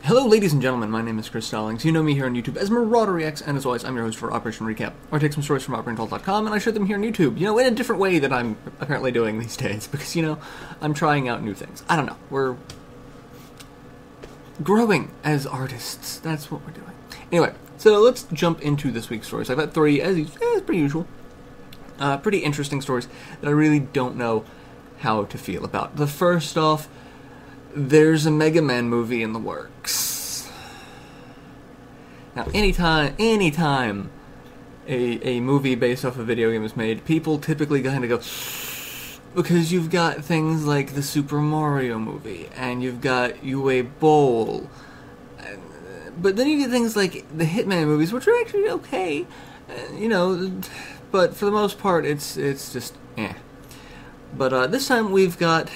Hello ladies and gentlemen, my name is Chris Stallings. You know me here on YouTube as MarauderX, and as always, I'm your host for Operation Recap, where I take some stories from Rainfall.com and I share them here on YouTube, in a different way that I'm apparently doing these days, because, I'm trying out new things. I don't know, we're growing as artists. That's what we're doing. Anyway, so let's jump into this week's stories. I've got three, as per usual, pretty interesting stories that I really don't know how to feel about. The first off, there's a Mega Man movie in the works. Now, anytime a movie based off a video game is made, people typically kind of go, because you've got things like the Super Mario movie, and you've got Uwe Boll, but then you get things like the Hitman movies, which are actually okay, but for the most part, it's just, eh. But this time we've got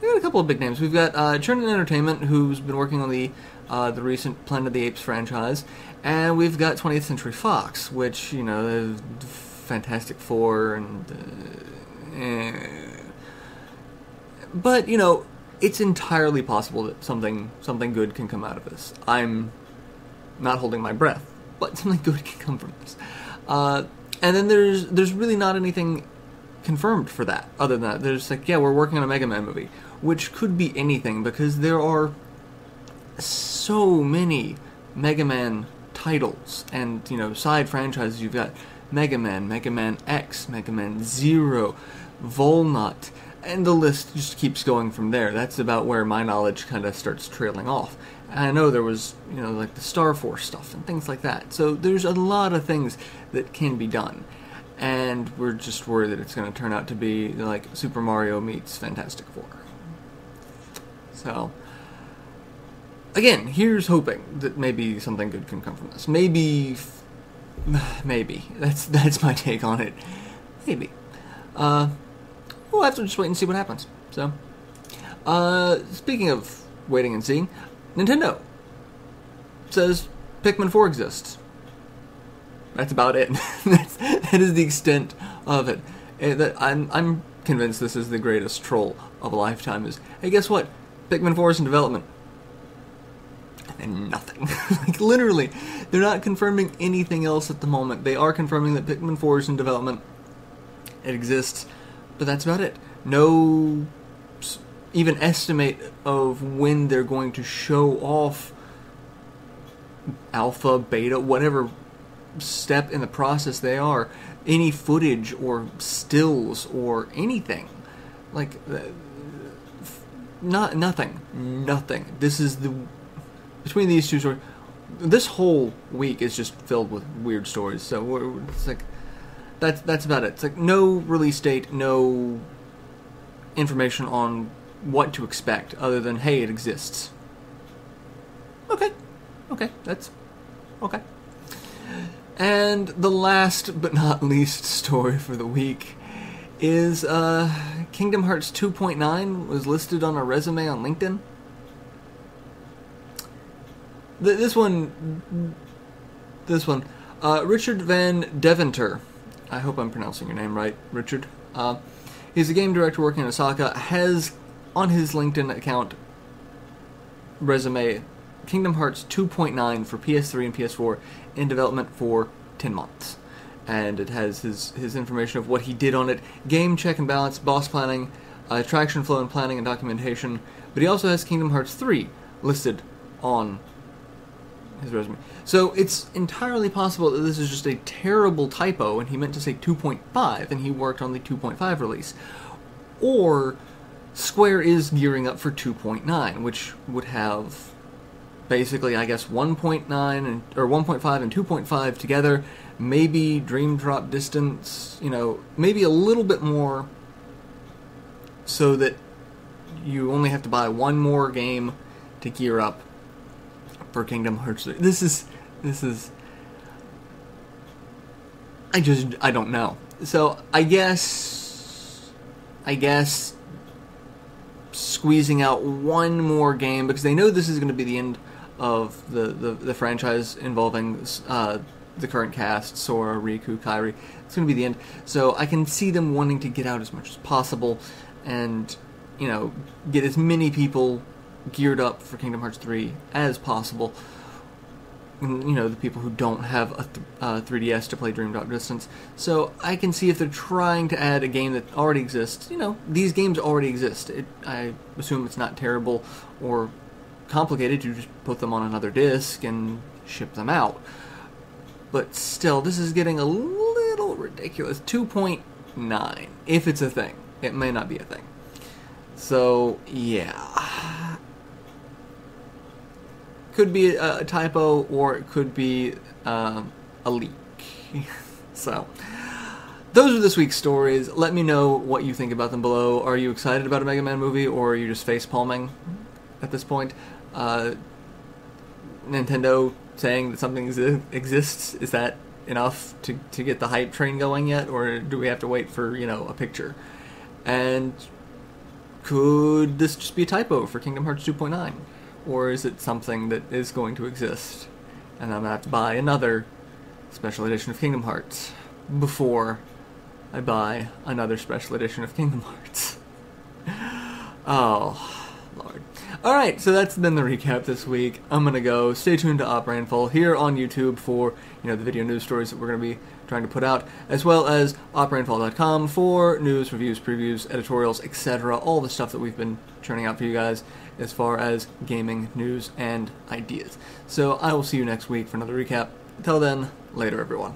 a couple of big names. We've got Churn Entertainment, who's been working on the recent Planet of the Apes franchise, and we've got 20th Century Fox, which, the Fantastic Four, and but, it's entirely possible that something good can come out of this. I'm not holding my breath, but something good can come from this. And then there's really not anything confirmed for that, other than that. There's like, yeah, we're working on a Mega Man movie, which could be anything, because there are so many Mega Man titles, and, side franchises. You've got Mega Man, Mega Man X, Mega Man Zero, Volnut, and the list just keeps going from there. That's about where my knowledge kind of starts trailing off. And I know there was, like the Star Force stuff and things like that. So there's a lot of things that can be done. And we're just worried that it's going to turn out to be like Super Mario meets Fantastic Four. So, again, here's hoping that maybe something good can come from this. Maybe. That's my take on it. Maybe. We'll have to just wait and see what happens. So, speaking of waiting and seeing, Nintendo says Pikmin 4 exists. That's about it. That is the extent of it. I'm convinced this is the greatest troll of a lifetime. Is, hey, guess what? Pikmin 4 is in development. And nothing. Like, literally, they're not confirming anything else at the moment. They are confirming that Pikmin 4 is in development. It exists, but that's about it. No even estimate of when they're going to show off alpha, beta, whatever step in the process they are, any footage or stills or anything. Like, nothing. This is between these two stories, this whole week is just filled with weird stories. So it's like, that's about it. It's like no release date, no information on what to expect other than, hey, it exists. Okay, that's okay. And the last but not least story for the week is Kingdom Hearts 2.9 was listed on a resume on LinkedIn. This one, Richard Van Deventer, I hope I'm pronouncing your name right, Richard. He's a game director working in Osaka, has on his LinkedIn account resume Kingdom Hearts 2.9 for PS3 and PS4 in development for 10 months. And it has his information of what he did on it, game check and balance, boss planning, traction flow and planning and documentation, but he also has Kingdom Hearts 3 listed on his resume. So it's entirely possible that this is just a terrible typo and he meant to say 2.5 and he worked on the 2.5 release. Or Square is gearing up for 2.9, which would have basically, I guess, 1.9 or 1.5 and 2.5 together, maybe Dream Drop Distance, maybe a little bit more, so that you only have to buy one more game to gear up for Kingdom Hearts 3. This is I don't know. So I guess squeezing out one more game, because they know this is going to be the end of the franchise involving the current cast, Sora, Riku, Kairi. It's going to be the end. So I can see them wanting to get out as much as possible and, get as many people geared up for Kingdom Hearts 3 as possible. You know, the people who don't have a 3DS to play Dream Drop Distance. So I can see if they're trying to add a game that already exists. You know, these games already exist. I assume it's not terrible or complicated. You just put them on another disc and ship them out. But still, this is getting a little ridiculous. 2.9, if it's a thing. It may not be a thing. So, yeah. Could be a typo, or it could be a leak. So, those are this week's stories. Let me know what you think about them below. Are you excited about a Mega Man movie, or are you just face-palming at this point? Nintendo saying that something exists, is that enough to get the hype train going yet, or do we have to wait for, you know, a picture? And could this just be a typo for Kingdom Hearts 2.9? Or is it something that is going to exist, and I'm going to have to buy another special edition of Kingdom Hearts before I buy another special edition of Kingdom Hearts? Oh, Lord. Alright, so that's been the recap this week. I'm going to go. Stay tuned to Rainfall here on YouTube for, you know, the video news stories that we're going to be trying to put out, as well as oprainfall.com for news, reviews, previews, editorials, etc. All the stuff that we've been churning out for you guys as far as gaming news and ideas. So I will see you next week for another recap. Until then, later everyone.